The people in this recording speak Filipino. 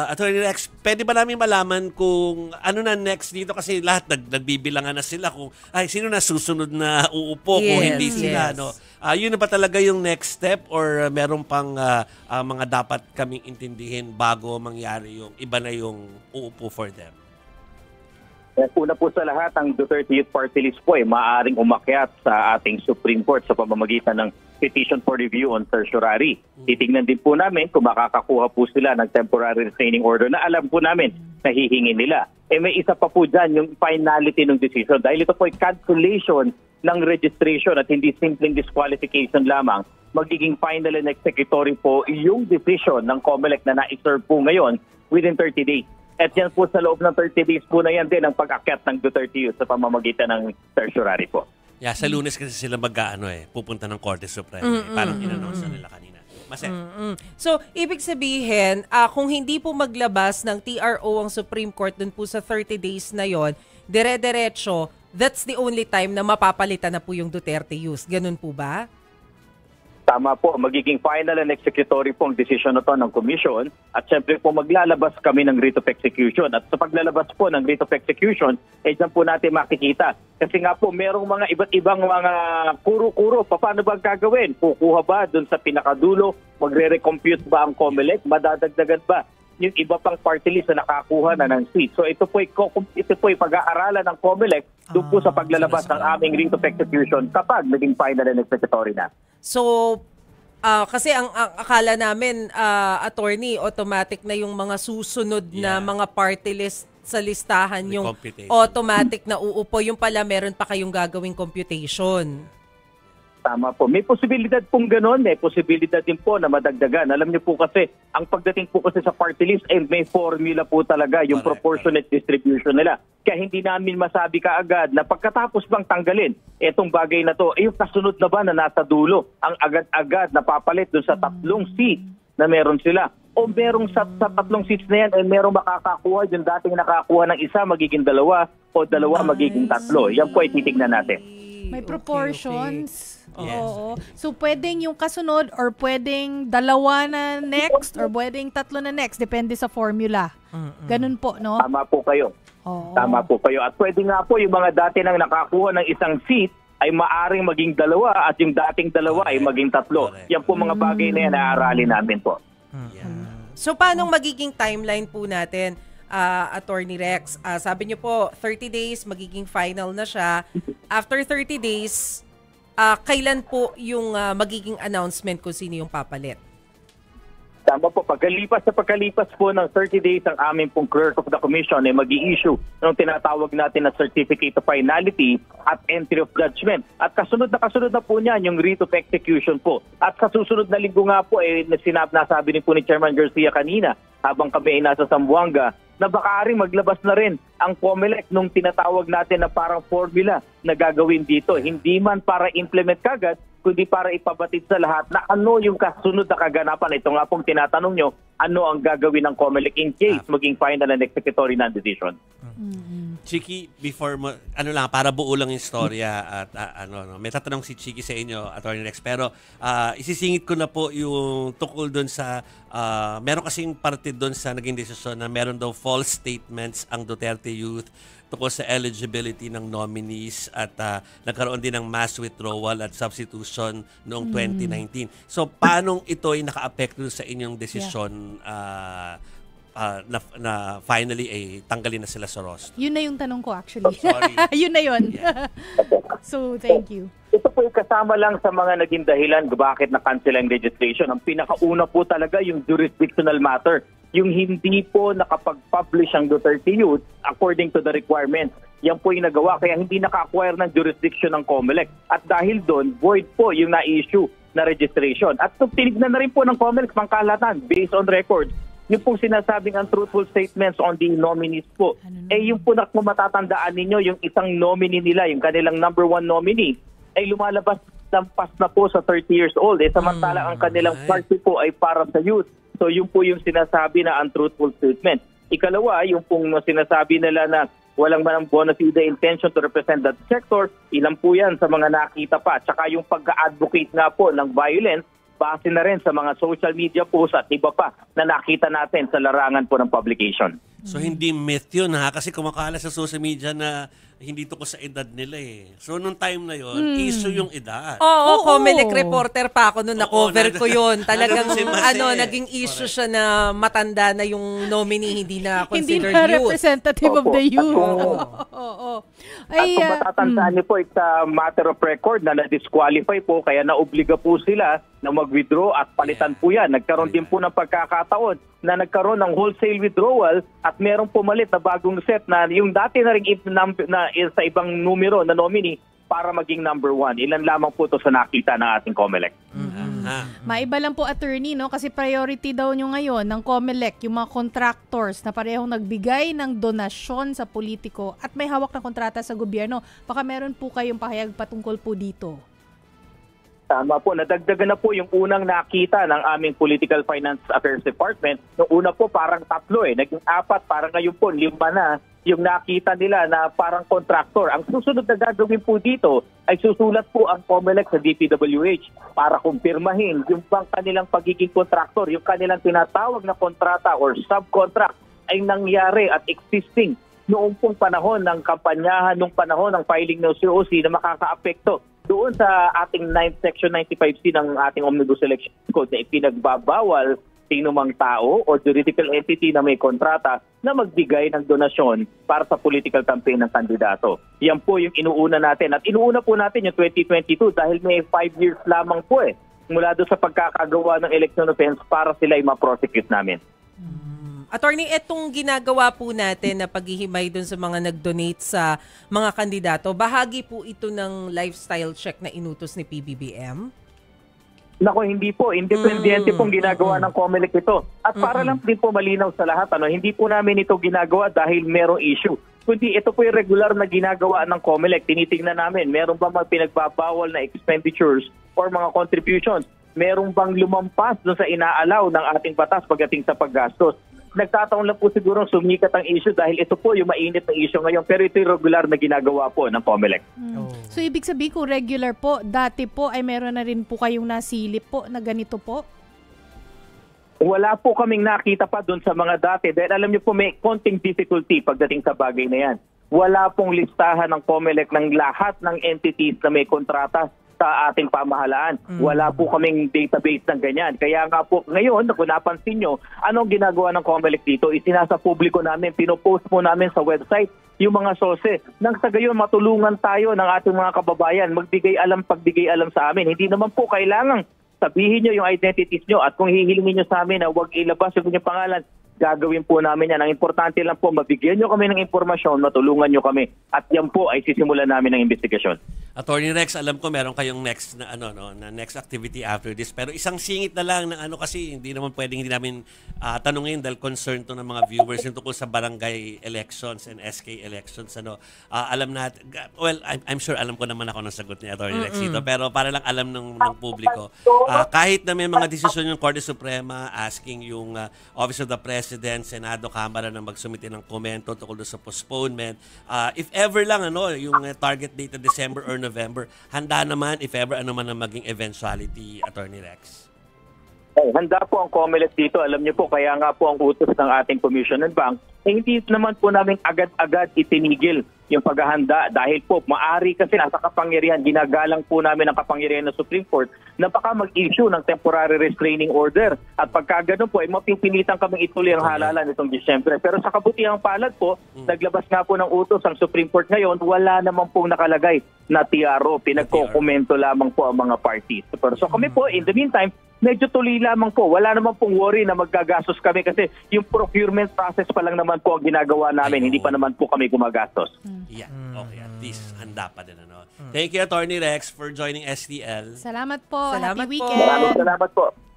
Attorney Rex, pwede ba namin malaman kung ano na next dito? Kasi lahat nagbibilangan na sila kung sino na susunod na uupo kung hindi sila. No? Yun na ba talaga yung next step or meron pang mga dapat kaming intindihin bago mangyari yung iba na yung uupo for them? Una po sa lahat, ang Duterte Youth Party List po ay maaaring umakyat sa ating Supreme Court sa pamamagitan ng petition for review on certiorari. Titignan din po namin kung makakakuha po sila ng temporary restraining order na alam po namin na hihingi nila. May isa pa po dyan, yung finality ng decision. Dahil ito po ay cancellation ng registration at hindi simpleng disqualification lamang, magiging final and executory po yung decision ng COMELEC na na-serve po ngayon within 30 days. At yan po sa loob ng 30 days po na yan din ang pag-akyat ng Duterte Youth sa pamamagitan ng certiorari po. Sa Lunes kasi sila pupunta ng Korte Suprema. Parang in-announce na nila kanina. So, ibig sabihin, kung hindi po maglabas ng TRO ang Supreme Court dun po sa 30 days na yon, dire-diretso, that's the only time na mapapalitan na po yung Duterte Youth. Ganun po ba? Tama po, magiging final and executory po ang decision na to ng Commission at syempre po maglalabas kami ng writ of execution. At sa paglalabas po ng writ of execution, dyan po natin makikita. Kasi nga po, merong mga iba't ibang mga kuro-kuro. Paano ba gagawin? Kukuha ba dun sa pinakadulo? Magre-recompute ba ang COMELEC? Madadagdagan ba yung iba pang party list na nakakuha na ng seat? So ito po ay pag-aaralan ng COMELEC doon po sa paglalabas ng aming writ of execution kapag naging final and executory na. So, kasi ang akala namin, attorney, automatic na yung mga susunod na mga party list sa listahan yung automatic na uupo. Yung pala, meron pa kayong gagawing computation. Tama po. May posibilidad pong gano'n. May posibilidad din po na madagdagan. Alam niyo po kasi, ang pagdating po kasi sa party list, may formula po talaga yung proportionate distribution nila. Kaya hindi namin masabi kaagad na pagkatapos bang tanggalin itong bagay na to, yung kasunod na ba na nasa dulo, ang agad-agad napapalit dun sa tatlong seat na meron sila. O merong sa tatlong seats na yan, merong makakakuha, yung dating nakakuha ng isa, magiging dalawa, o dalawa, magiging tatlo. Yan po ay titignan natin. May proportions. Yes. Oo. So, pwedeng yung kasunod or pwedeng dalawa na next or pwedeng tatlo na next. Depende sa formula. Ganun po, no? Tama po kayo. Oo. Tama po kayo. At pwede nga po yung mga dati nang nakakuha ng isang seat ay maaring maging dalawa at yung dating dalawa ay maging tatlo. Yan po mga bagay na yan na-aaralin namin po. So, paano magiging timeline po natin, Attorney Rex? Sabi niyo po, 30 days, magiging final na siya. After 30 days, kailan po yung magiging announcement kung sino yung papalit? Tama po, pagkalipas po ng 30 days ang aming pong clerk of the commission ay mag-i-issue ng tinatawag natin na certificate of finality at entry of judgment. At kasunod na po niyan yung writ of execution po. At sa susunod na linggo nga po, nasabi din po ni Chairman Garcia kanina habang kami ay nasa Zamboanga, na baka rin maglabas na rin ang COMELEC nung tinatawag natin na parang formula na gagawin dito. Hindi man para implement kagad, kundi para ipabatid sa lahat na ano yung kasunod na kaganapan. Ito nga pong tinatanong nyo, ano ang gagawin ng COMELEC in case maging final and executory na decision. Chiki, before mo, para buo lang yung storya at may tatanong si Chiki sa inyo, Attorney Rex, pero isisingit ko na po yung tukol doon sa, meron kasing parte doon sa naging desisyon na meron daw false statements ang Duterte Youth tungkol sa eligibility ng nominees at nagkaroon din ng mass withdrawal at substitution noong 2019. So, paano ito ay naka-apekto sa inyong desisyon na finally tanggalin na sila sa roster? Yun na yung tanong ko actually. Sorry. Yun na yun. So, thank you. Ito po yung kasama lang sa mga naging dahilan bakit na-cancel ang registration. Ang pinakauna po talaga yung jurisdictional matter. Yung hindi po nakapag-publish ang Duterte Youth according to the requirements. Yan po yung nagawa, kaya hindi naka-acquire ng jurisdiction ng COMELEC. At dahil doon, void po yung na-issue na registration. At tinignan na rin po ng COMELEC pangkalatan based on records. Yung pong sinasabing untruthful statements on the nominees po. Yung po matatandaan ninyo, yung isang nominee nila, yung kanilang number 1 nominee, ay lumalabas lampas na po sa 30 years old. Samantala ang kanilang party po ay para sa youth. So yun po yung sinasabi na untruthful statement. Ikalawa, yung pong sinasabi nila na walang manang bona fide intention to represent that sector, ilan po yan sa mga nakita pa. Tsaka yung pagka-advocate nga po ng violence base na rin sa mga social media posts at iba pa na nakita natin sa larangan po ng publication. So hindi myth yun ha, kasi kumakala sa social media na hindi to ko sa edad nila eh. So nung time na yon, issue yung edad. Oo, Oo. Comelec reporter pa ako nung Oo, na-cover ko yun. Talagang nandun si Mase. naging issue siya na matanda na yung nominee, hindi na Hindi considered na youth. representative of Opo. the youth. At Oo. At kung matatandaan niyo po, it's a matter of record na na-disqualify po, kaya naobliga po sila na mag-withdraw at palitan po yan. Nagkaroon din po ng pagkakataon na nagkaroon ng wholesale withdrawal at merong pumalit na bagong set na yung dati na rin sa ibang numero na nominee para maging number 1. Ilan lamang po ito sa nakita ng ating COMELEC. Maiba lang po, attorney, no? Kasi priority daw nyo ngayon ng COMELEC, yung mga contractors na parehong nagbigay ng donasyon sa politiko at may hawak na kontrata sa gobyerno. Baka meron po kayong pahayag patungkol po dito. Tama po, nadagdagan na po yung unang nakita ng aming Political Finance Affairs Department. Noong una po parang 3 naging 4, parang ngayon po 5 na yung nakita nila na parang contractor. Ang susunod na gagawin po dito ay susulat po ang COMELEC sa DPWH para kumpirmahin yung bang kanilang pagiging contractor, yung kanilang tinatawag na kontrata or subcontract ay nangyari at existing noong pong panahon ng kampanyahan, noong panahon ng filing ng COC na makakaapekto doon sa ating 9th Section 95C ng ating Omnibus Election Code na ipinagbabawal sino mang tao o juridical entity na may kontrata na magbigay ng donasyon para sa political campaign ng kandidato. Yan po yung inuuna natin. At inuuna po natin yung 2022 dahil may 5 years lamang po mula doon sa pagkakagawa ng election offense para sila ay ma-prosecute namin. Attorney, etong ginagawa po natin na paghihimay dun sa mga nag-donate sa mga kandidato, bahagi po ito ng lifestyle check na inutos ni PBBM? Nako, hindi po. Independiente pong ginagawa ng COMELEC ito. At para lang din po malinaw sa lahat, hindi po namin ito ginagawa dahil merong issue. Kundi ito po yung regular na ginagawa ng COMELEC. Tinitingnan namin, meron ba mga pinagbabawal na expenditures or mga contributions? Meron bang lumampas doon sa inaalaw ng ating batas pagdating sa paggastos? Nagtataon lang po siguro sumikat ang issue dahil ito po yung mainit na issue ngayon. Pero ito yung regular na ginagawa po ng COMELEC. So, ibig sabihin kung regular po, dati po ay meron na rin po kayong nasilip po na ganito po? Wala po kaming nakita pa doon sa mga dati. Dahil alam niyo po may konting difficulty pagdating sa bagay na yan. Wala pong listahan ng COMELEC ng lahat ng entities na may kontrata sa ating pamahalaan. Wala po kaming database ng ganyan. Kaya nga po ngayon, kung napansin nyo, anong ginagawa ng COMELEC dito? Isinasa publiko namin, pinopost po namin sa website yung mga sose. Nang sa gayon, matulungan tayo ng ating mga kababayan, pagbigay alam sa amin. Hindi naman po kailangang sabihin nyo yung identities nyo at kung hihilingin nyo sa amin na huwag ilabas yung inyong pangalan, gagawin po namin yan. Ang importante lang po, mabigyan nyo kami ng impormasyon, matulungan nyo kami. At yan po ay sisimulan namin ng investigasyon. Attorney Rex, alam ko meron kayong next na na next activity after this, pero isang singit na lang ng kasi hindi naman pwedeng hindi namin tanungin dahil concern to ng mga viewers yung tungkol sa barangay elections and SK elections. Alam natin, well, I'm sure alam ko naman ako ng sagot ni Attorney Rex dito, pero para lang alam ng publiko, kahit na may mga desisyon yung Korte Suprema asking yung Office of the President, Senado, Kamara na magsumite ng komento tungkol sa postponement, if ever lang yung target date na December or November, handa naman if ever man ang maging eventuality, Attorney Rex. Handa po ang COMELEC dito. Alam niyo po, kaya nga po ang utos ng ating Commission and Bank, hindi naman po namin agad-agad itinigil yung paghahanda dahil po maari kasi nasa kapangyarihan, ginagalang po namin ang kapangyarihan ng Supreme Court na baka mag-issue ng temporary restraining order. At pagka ganun po, ay mapipilitan kaming ituloy ang halalan itong Disyembre. Pero sa kabutihang palad po, naglabas nga po ng utos ang Supreme Court ngayon, wala naman pong nakalagay na TRO. Pinagkokomento lamang po ang mga parties. So kami po, in the meantime, medyo tuloy lamang po. Wala naman pong worry na maggagastos kami kasi yung procurement process pa lang naman po ang ginagawa namin. Hindi pa naman po kami gumagastos. Yeah. Okay, at least handa pa din. Thank you, Attorney Rex, for joining STL. Salamat po. Salamat Happy po. weekend. Salamat po.